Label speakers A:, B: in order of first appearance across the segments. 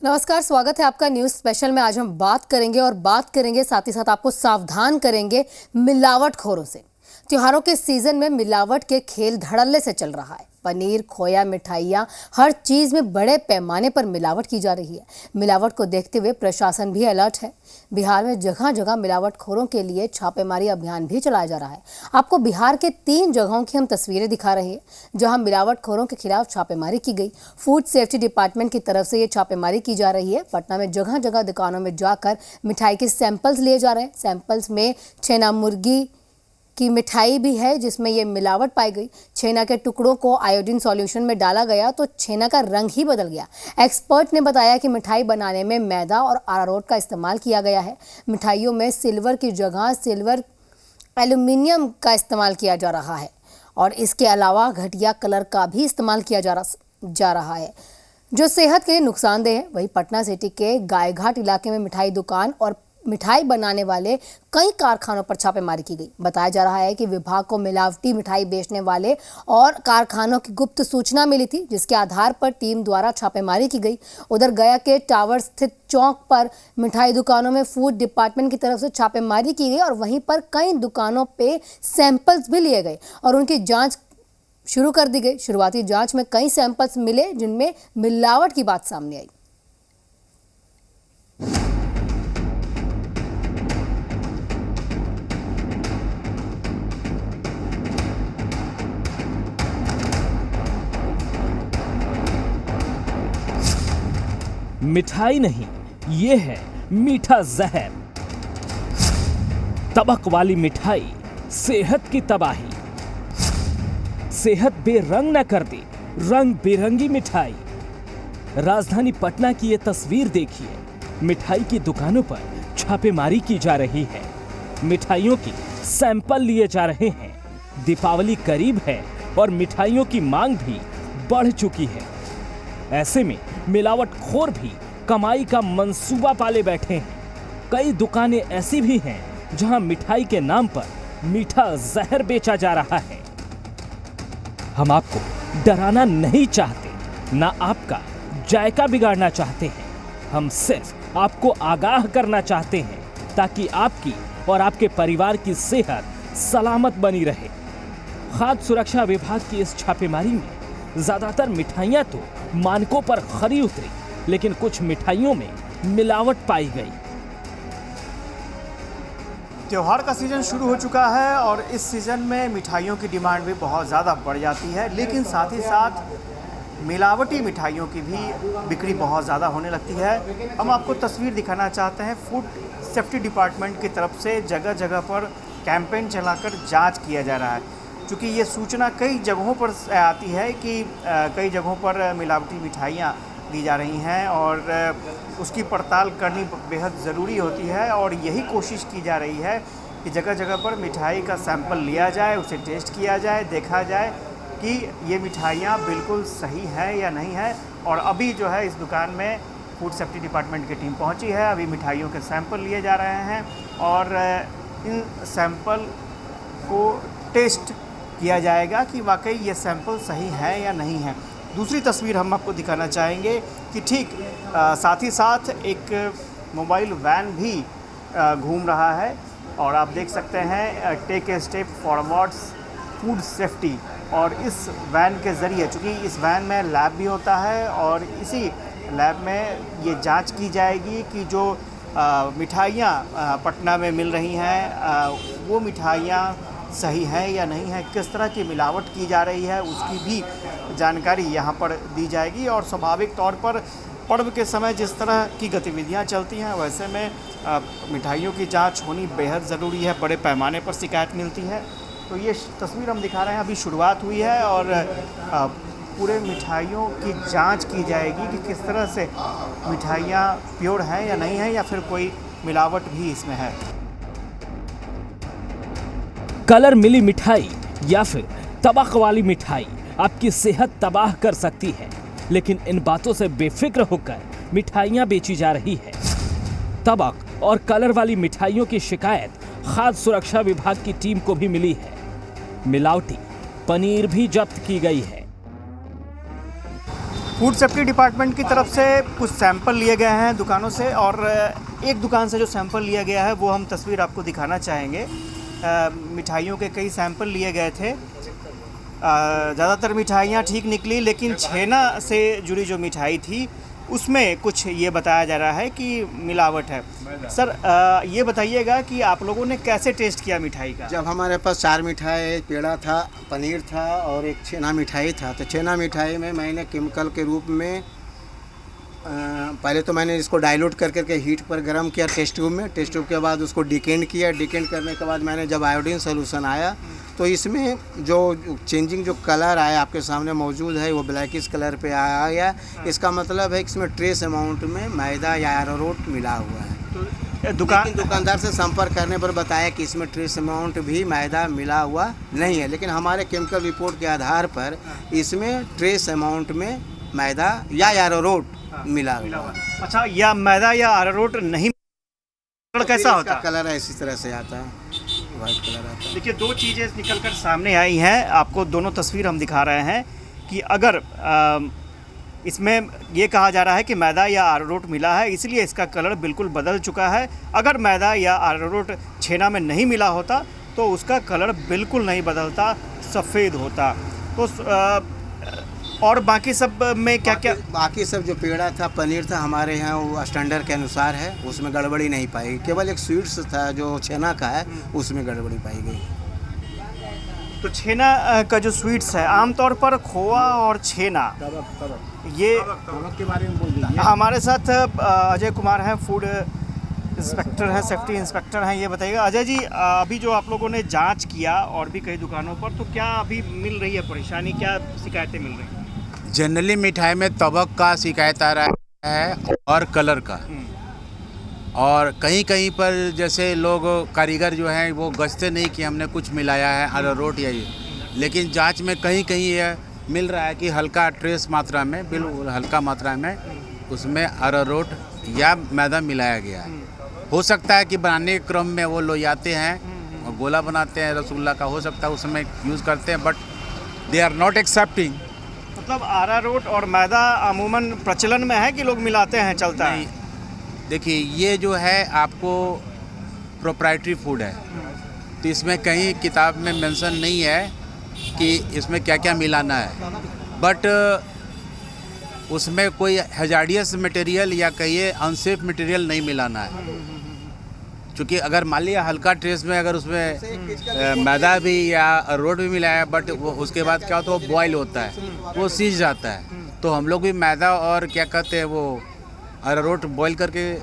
A: नमस्कार, स्वागत है आपका न्यूज स्पेशल में। आज हम बात करेंगे साथ ही साथ आपको सावधान करेंगे मिलावटखोरों से। त्योहारों के सीजन में मिलावट के खेल धड़ल्ले से चल रहा है। पनीर, खोया, मिठाइयाँ, हर चीज में बड़े पैमाने पर मिलावट की जा रही है। मिलावट को देखते हुए प्रशासन भी अलर्ट है। बिहार में जगह जगह मिलावटखोरों के लिए छापेमारी अभियान भी चलाया जा रहा है। आपको बिहार के 3 जगहों की हम तस्वीरें दिखा रहे हैं जहां मिलावटखोरों के खिलाफ छापेमारी की गई। फूड सेफ्टी डिपार्टमेंट की तरफ से ये छापेमारी की जा रही है। पटना में जगह जगह दुकानों में जाकर मिठाई के सैंपल्स लिए जा रहे हैं। सैंपल्स में छेना मुर्गी की मिठाई भी है जिसमें ये मिलावट पाई गई। छेना के टुकड़ों को आयोडीन सॉल्यूशन में डाला गया तो छेना का रंग ही बदल गया। एक्सपर्ट ने बताया कि मिठाई बनाने में मैदा और अरारोट का इस्तेमाल किया गया है। मिठाइयों में सिल्वर की जगह सिल्वर एल्यूमिनियम का इस्तेमाल किया जा रहा है और इसके अलावा घटिया कलर का भी इस्तेमाल किया जा रहा है जो सेहत के लिए नुकसानदेह है। वहीं पटना सिटी के गायघाट इलाके में मिठाई दुकान और मिठाई बनाने वाले कई कारखानों पर छापेमारी की गई। बताया जा रहा है कि विभाग को मिलावटी मिठाई बेचने वाले और कारखानों की गुप्त सूचना मिली थी, जिसके आधार पर टीम द्वारा छापेमारी की गई। उधर गया के टावर स्थित चौक पर मिठाई दुकानों में फूड डिपार्टमेंट की तरफ से छापेमारी की गई और वहीं पर कई दुकानों पे सैंपल्स भी लिए गए और उनकी जाँच शुरू कर दी गई। शुरुआती जाँच में कई सैंपल्स मिले जिनमें मिलावट की बात सामने आई।
B: मिठाई नहीं, ये है मीठा जहर। तबक वाली मिठाई, सेहत की तबाही। सेहत बेरंग न कर दे रंग बिरंगी मिठाई। राजधानी पटना की ये तस्वीर देखिए। मिठाई की दुकानों पर छापेमारी की जा रही है। मिठाइयों की सैंपल लिए जा रहे हैं। दीपावली करीब है और मिठाइयों की मांग भी बढ़ चुकी है। ऐसे में मिलावटखोर भी कमाई का मंसूबा पाले बैठे हैं। कई दुकानें ऐसी भी हैं जहां मिठाई के नाम पर मीठा जहर बेचा जा रहा है। हम आपको डराना नहीं चाहते, ना आपका जायका बिगाड़ना चाहते हैं। हम सिर्फ आपको आगाह करना चाहते हैं ताकि आपकी और आपके परिवार की सेहत सलामत बनी रहे। खाद्य सुरक्षा विभाग की इस छापेमारी में ज्यादातर मिठाइयां तो मानकों पर खरी उतरी, लेकिन कुछ मिठाइयों में मिलावट पाई गई।
C: त्योहार का सीजन शुरू हो चुका है और इस सीजन में मिठाइयों की डिमांड भी बहुत ज़्यादा बढ़ जाती है, लेकिन साथ ही साथ मिलावटी मिठाइयों की भी बिक्री बहुत ज़्यादा होने लगती है। हम आपको तस्वीर दिखाना चाहते हैं। फूड सेफ्टी डिपार्टमेंट की तरफ से जगह जगह पर कैंपेन चलाकर जांच किया जा रहा है। क्योंकि ये सूचना कई जगहों पर आती है कि कई जगहों पर मिलावटी मिठाइयाँ दी जा रही हैं और उसकी पड़ताल करनी बेहद ज़रूरी होती है और यही कोशिश की जा रही है कि जगह जगह पर मिठाई का सैंपल लिया जाए, उसे टेस्ट किया जाए, देखा जाए कि ये मिठाइयाँ बिल्कुल सही है या नहीं है। और अभी जो है इस दुकान में फूड सेफ्टी डिपार्टमेंट की टीम पहुँची है। अभी मिठाइयों के सैंपल लिए जा रहे हैं और इन सैंपल को टेस्ट किया जाएगा कि वाकई ये सैंपल सही है या नहीं है। दूसरी तस्वीर हम आपको दिखाना चाहेंगे कि ठीक साथ ही साथ एक मोबाइल वैन भी घूम रहा है और आप देख सकते हैं take a step forwards food safety. और इस वैन के ज़रिए, चूँकि इस वैन में लैब भी होता है और इसी लैब में ये जांच की जाएगी कि जो मिठाइयाँ पटना में मिल रही हैं वो मिठाइयाँ सही है या नहीं है, किस तरह की मिलावट की जा रही है उसकी भी जानकारी यहाँ पर दी जाएगी। और स्वाभाविक तौर पर पर्व के समय जिस तरह की गतिविधियाँ चलती हैं वैसे में मिठाइयों की जांच होनी बेहद ज़रूरी है। बड़े पैमाने पर शिकायत मिलती है। तो ये तस्वीर हम दिखा रहे हैं, अभी शुरुआत हुई है और पूरे मिठाइयों की जांच की जाएगी कि किस तरह से मिठाइयाँ प्योर हैं या नहीं है या फिर कोई मिलावट भी इसमें है।
B: कलर मिली मिठाई या फिर तबक वाली मिठाई आपकी सेहत तबाह कर सकती है, लेकिन इन बातों से बेफिक्र होकर मिठाइयां बेची जा रही है। तबक और कलर वाली मिठाइयों की शिकायत खाद्य सुरक्षा विभाग की टीम को भी मिली है। मिलावटी पनीर भी जब्त की गई है।
C: फूड सेफ्टी डिपार्टमेंट की तरफ से कुछ सैंपल लिए गए हैं दुकानों से, और एक दुकान से जो सैंपल लिया गया है वो हम तस्वीर आपको दिखाना चाहेंगे। मिठाइयों के कई सैंपल लिए गए थे। ज़्यादातर मिठाइयाँ ठीक निकली, लेकिन छेना से जुड़ी जो मिठाई थी उसमें कुछ ये बताया जा रहा है कि मिलावट है। सर, ये बताइएगा कि आप लोगों ने कैसे टेस्ट किया मिठाई का?
D: जब हमारे पास 4 मिठाई, पेड़ा था, पनीर था और एक छेना मिठाई था, तो छेना मिठाई में मैंने केमिकल के रूप में पहले तो मैंने इसको डाइल्यूट कर करके हीट पर गर्म किया टेस्ट ट्यूब में। टेस्ट ट्यूब के बाद उसको डिकेंड किया। डिकेंड करने के बाद मैंने जब आयोडीन सोल्यूशन आया तो इसमें जो चेंजिंग जो कलर आया आपके सामने मौजूद है वो ब्लैकिश कलर पे आया गया। इसका मतलब है कि इसमें ट्रेस अमाउंट में मैदा या अरारोट मिला हुआ है।
C: तो
D: दुकानदार से संपर्क करने पर बताया कि इसमें ट्रेस अमाउंट भी मैदा मिला हुआ नहीं है, लेकिन हमारे केमिकल रिपोर्ट के आधार पर इसमें ट्रेस अमाउंट में मैदा या अरारोट मिला हुआ।
C: अच्छा, या मैदा या अरारोट नहीं, कैसा होता है?
D: कलर है इसी तरह से आता है, वाइट कलर आता है।
C: देखिए, दो चीज़ें निकलकर सामने आई हैं। आपको दोनों तस्वीर हम दिखा रहे हैं कि अगर इसमें ये कहा जा रहा है कि मैदा या अरारोट मिला है, इसलिए इसका कलर बिल्कुल बदल चुका है। अगर मैदा या अरारोट छेना में नहीं मिला होता तो उसका कलर बिल्कुल नहीं बदलता, सफ़ेद होता। तो और बाकी सब में क्या क्या?
D: बाकी सब जो पेड़ा था, पनीर था, हमारे यहाँ वो स्टैंडर्ड के अनुसार है, उसमें गड़बड़ी नहीं पाई। केवल एक स्वीट्स था जो छेना का है, उसमें गड़बड़ी पाई गई।
C: तो छेना का जो स्वीट्स है, आमतौर पर खोआ और छेना, ये
D: के बारे में बोल दीजिए।
C: हमारे साथ अजय कुमार हैं, फूड इंस्पेक्टर हैं, सेफ्टी इंस्पेक्टर हैं। ये बताइएगा अजय जी, अभी जो आप लोगों ने जांच किया और भी कई दुकानों पर, तो क्या अभी मिल रही है परेशानी, क्या शिकायतें मिल रही हैं?
E: जनरली मिठाई में तबक का शिकायत आ रहा है और कलर का, और कहीं कहीं पर जैसे लोग कारीगर जो हैं वो गश्ते नहीं कि हमने कुछ मिलाया है अरारोट या ये, लेकिन जांच में कहीं कहीं ये मिल रहा है कि हल्का ट्रेस मात्रा में, बिल्कुल हल्का मात्रा में उसमें अरारोट या मैदा मिलाया गया है। हो सकता है कि बनाने के क्रम में वो लोग आते हैं और गोला बनाते हैं रसगुल्ला का, हो सकता है उसमें यूज़ करते हैं, but they are not accepting.
C: मतलब अरारोट और मैदा अमूमन प्रचलन में है कि लोग मिलाते हैं, चलता है?
E: देखिए, ये जो है आपको प्रोप्राइटरी फूड है, तो इसमें कहीं किताब में मेंशन नहीं है कि इसमें क्या क्या मिलाना है, बट उसमें कोई हैजार्डियस मटेरियल या कहिए अनसेफ मटेरियल नहीं मिलाना है। क्योंकि अगर मान लिया हल्का ट्रेस में अगर उसमें मैदा भी या अरारोट भी मिला है, बट वो उसके बाद क्या होता है, वो बॉयल होता है, वो सीज जाता है। तो हम लोग भी मैदा और क्या कहते हैं वो अरारोट बॉयल करके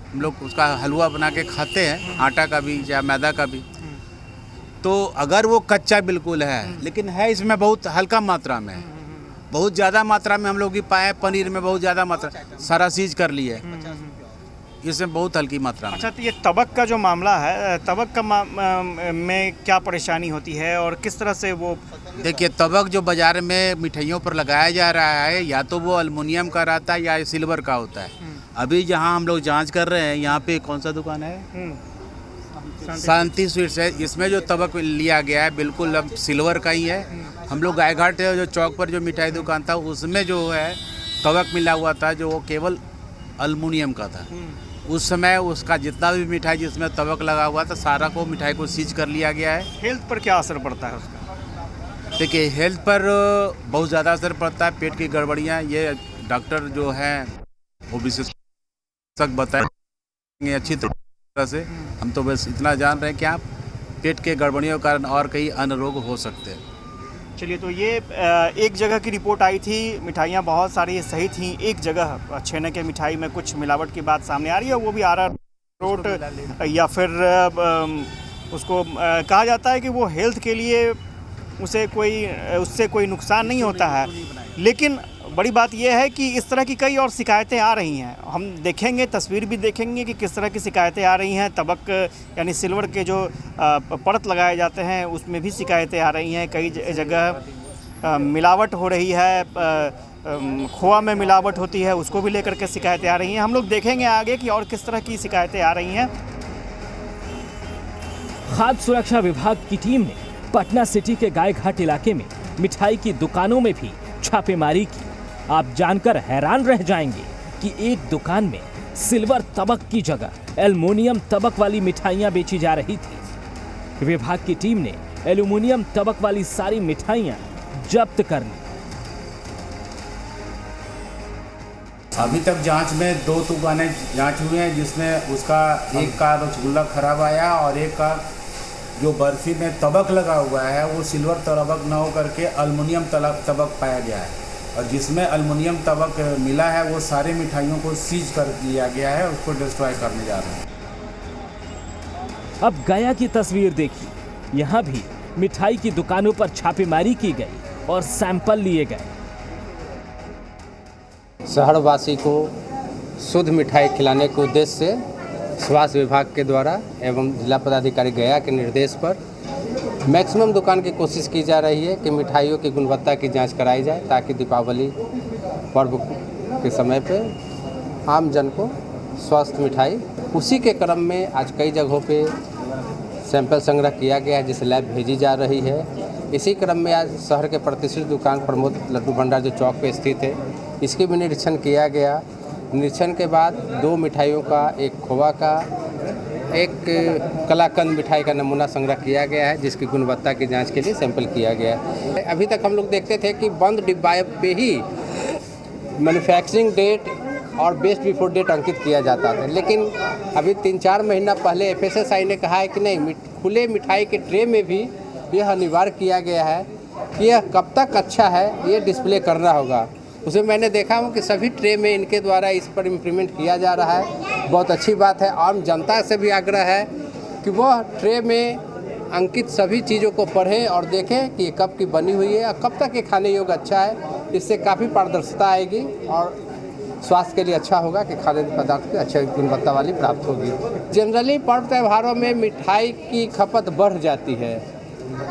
E: हम लोग उसका हलवा बना के खाते हैं, आटा का भी या मैदा का भी। तो अगर वो कच्चा बिल्कुल है, लेकिन है इसमें बहुत हल्का मात्रा में, बहुत ज़्यादा मात्रा में हम लोग भी पाए, पनीर में बहुत ज़्यादा मात्रा, सारा सीज कर लिए, इसमें बहुत हल्की मात्रा में।
C: अच्छा, तो ये तबक का जो मामला है, तबक का में क्या परेशानी होती है और किस तरह से वो?
E: देखिए, तबक जो बाज़ार में मिठाइयों पर लगाया जा रहा है, या तो वो एल्युमिनियम का रहता है या सिल्वर का होता है। अभी जहाँ हम लोग जांच कर रहे हैं, यहाँ पे कौन सा दुकान है, शांति स्वीट्स है, इसमें जो तबक लिया गया है बिल्कुल अब सिल्वर का ही है। हम लोग गायघाट जो चौक पर जो मिठाई दुकान था, उसमें जो है तबक मिला हुआ था, जो वो केवल एल्युमिनियम का था। उस समय उसका जितना भी मिठाई जिसमें तबक लगा हुआ था, सारा को मिठाई को सीज कर लिया गया है।
C: हेल्थ पर क्या असर पड़ता है उसका?
E: देखिए, हेल्थ पर बहुत ज़्यादा असर पड़ता है, पेट की गड़बड़ियाँ, ये डॉक्टर जो हैं वो विशेषज्ञ बताएंगे अच्छी तरह से। हम तो बस इतना जान रहे हैं कि आप पेट के गड़बड़ियों के कारण और कई अन्य रोग हो सकते हैं।
C: चलिए, तो ये एक जगह की रिपोर्ट आई थी, मिठाइयाँ बहुत सारी सही थी, एक जगह छेने के मिठाई में कुछ मिलावट की बात सामने आ रही है, वो भी अरारोट, या फिर उसको कहा जाता है कि वो हेल्थ के लिए उससे कोई नुकसान नहीं होता है। लेकिन बड़ी बात यह है कि इस तरह की कई और शिकायतें आ रही हैं। हम देखेंगे, तस्वीर भी देखेंगे कि किस तरह की शिकायतें आ रही हैं। तबक यानी सिल्वर के जो परत लगाए जाते हैं, उसमें भी शिकायतें आ रही हैं। कई जगह मिलावट हो रही है, खोआ में मिलावट होती है, उसको भी लेकर के शिकायतें आ रही हैं। हम लोग देखेंगे आगे कि और किस तरह की शिकायतें आ रही हैं।
B: खाद्य सुरक्षा विभाग की टीम ने पटना सिटी के गायघाट इलाके में मिठाई की दुकानों में भी छापेमारी की। आप जानकर हैरान रह जाएंगे कि एक दुकान में सिल्वर तबक की जगह एल्युमिनियम तबक वाली मिठाइयां बेची जा रही थी। विभाग की टीम ने एल्युमिनियम तबक वाली सारी मिठाइयां जब्त कर ली।
E: अभी तक जांच में 2 दुकानें जांच हुई हैं, जिसमें उसका एक का रसगुल्ला खराब आया और एक का जो बर्फी में तबक लगा हुआ है वो सिल्वर तबक न हो करके एल्युमिनियम तबक पाया गया है। और जिसमें एल्युमिनियम तबक मिला है वो सारे मिठाइयों को सीज कर दिया गया है, उसको डिस्ट्रॉय करने जा रहे हैं।
B: अब गया की तस्वीर देखिए। यहाँ भी मिठाई की दुकानों पर छापेमारी की गई और सैंपल लिए गए।
F: शहरवासी को शुद्ध मिठाई खिलाने के उद्देश्य से स्वास्थ्य विभाग के द्वारा एवं जिला पदाधिकारी गया के निर्देश पर मैक्सिमम दुकान की कोशिश की जा रही है कि मिठाइयों की गुणवत्ता की जांच कराई जाए, ताकि दीपावली पर्व के समय पे आम जन को स्वस्थ मिठाई। उसी के क्रम में आज कई जगहों पे सैंपल संग्रह किया गया है, जिसे लैब भेजी जा रही है। इसी क्रम में आज शहर के प्रतिष्ठित दुकान प्रमोद लड्डू भंडार जो चौक पे स्थित है, इसकी भी निरीक्षण किया गया। निरीक्षण के बाद 2 मिठाइयों का, एक खोवा का, एक कलाकंद मिठाई का नमूना संग्रह किया गया है, जिसकी गुणवत्ता की जांच के लिए सैंपल किया गया है। अभी तक हम लोग देखते थे कि बंद डिब्बा पे ही मैन्युफैक्चरिंग डेट और बेस्ट बिफोर डेट अंकित किया जाता था, लेकिन अभी 3-4 महीना पहले FSSAI ने कहा है कि नहीं, खुले मिठाई के ट्रे में भी यह अनिवार्य किया गया है कि यह कब तक अच्छा है ये डिस्प्ले करना होगा। उसमें मैंने देखा हूँ कि सभी ट्रे में इनके द्वारा इस पर इम्प्लीमेंट किया जा रहा है। बहुत अच्छी बात है। आम जनता से भी आग्रह है कि वह ट्रे में अंकित सभी चीज़ों को पढ़ें और देखें कि ये कब की बनी हुई है और कब तक ये खाने योग्य अच्छा है। इससे काफ़ी पारदर्शिता आएगी और स्वास्थ्य के लिए अच्छा होगा कि खाद्य पदार्थ की अच्छी गुणवत्ता वाली प्राप्त होगी। जनरली पर्व त्योहारों में मिठाई की खपत बढ़ जाती है,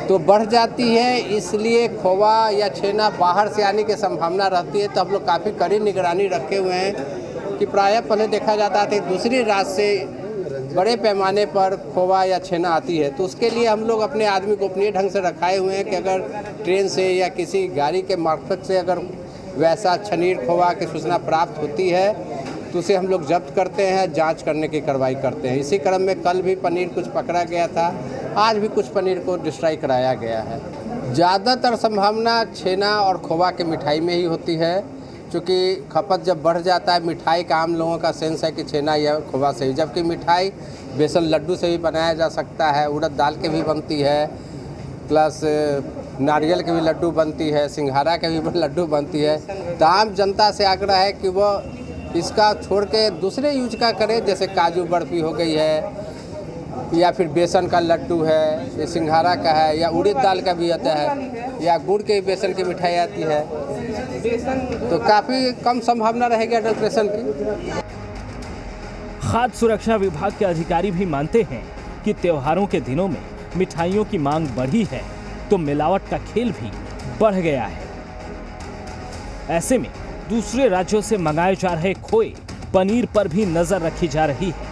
F: तो बढ़ जाती है, इसलिए खोवा या छेना बाहर से आने की संभावना रहती है। तो हम लोग काफ़ी कड़ी निगरानी रखे हुए हैं कि प्रायः पहले देखा जाता था दूसरी राज्य से बड़े पैमाने पर खोवा या छेना आती है, तो उसके लिए हम लोग अपने आदमी गोपनीय ढंग से रखाए हुए हैं कि अगर ट्रेन से या किसी गाड़ी के मार्फत से अगर वैसा छनीर खोवा की सूचना प्राप्त होती है तो उसे हम लोग जब्त करते हैं, जांच करने की कार्रवाई करते हैं। इसी क्रम में कल भी पनीर कुछ पकड़ा गया था, आज भी कुछ पनीर को डिस्ट्रॉय कराया गया है। ज़्यादातर संभावना छेना और खोवा के मिठाई में ही होती है, क्योंकि खपत जब बढ़ जाता है मिठाई का आम लोगों का सेंस है कि छेना या खोवा से ही, जबकि मिठाई बेसन लड्डू से भी बनाया जा सकता है, उड़द दाल के भी बनती है, प्लस नारियल के भी लड्डू बनती है, सिंघाड़ा के भी लड्डू बनती है। तो आम जनता से आग्रह है कि वह इसका छोड़ के दूसरे यूज का करें, जैसे काजू बर्फी हो गई है या फिर बेसन का लड्डू है, सिंघाड़ा का है, या उड़द दाल का भी आता है, या गुड़ के बेसन की मिठाई आती है, तो काफ़ी कम संभावना रहेगी अडल्ट्रेशन की।
B: खाद्य सुरक्षा विभाग के अधिकारी भी मानते हैं कि त्योहारों के दिनों में मिठाइयों की मांग बढ़ी है तो मिलावट का खेल भी बढ़ गया है। ऐसे में दूसरे राज्यों से मंगाए जा रहे खोए पनीर पर भी नजर रखी जा रही है।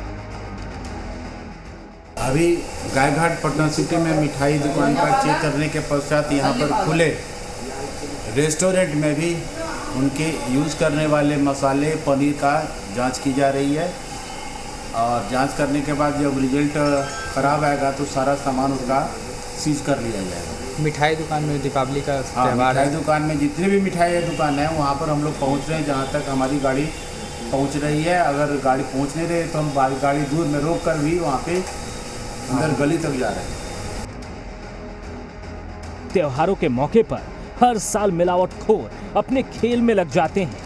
E: अभी गायघाट पटना सिटी में मिठाई दुकान का चेक करने के पश्चात यहाँ पर खुले रेस्टोरेंट में भी उनके यूज़ करने वाले मसाले पनीर का जांच की जा रही है, और जांच करने के बाद जब रिजल्ट ख़राब आएगा तो सारा सामान उसका सीज कर लिया जाएगा।
G: मिठाई दुकान में दीपावली का
E: हाँ,
G: त्यौहार
E: मिठाई
G: है।
E: दुकान में जितनी भी मिठाई दुकान है वहाँ पर हम लोग पहुँच रहे हैं, जहाँ तक हमारी गाड़ी पहुँच रही है। अगर गाड़ी पहुँच नहीं रही तो हम गाड़ी दूर में रोक कर भी वहाँ पे अंदर गली तक जा रहे हैं।
B: त्योहारों के मौके पर हर साल मिलावटखोर अपने खेल में लग जाते हैं,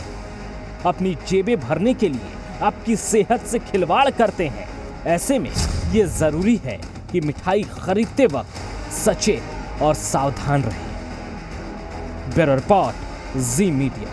B: अपनी जेबें भरने के लिए आपकी सेहत से खिलवाड़ करते हैं। ऐसे में ये जरूरी है कि मिठाई खरीदते वक्त सचेत और सावधान रहें। ब्यूरो रिपोर्ट, जी मीडिया।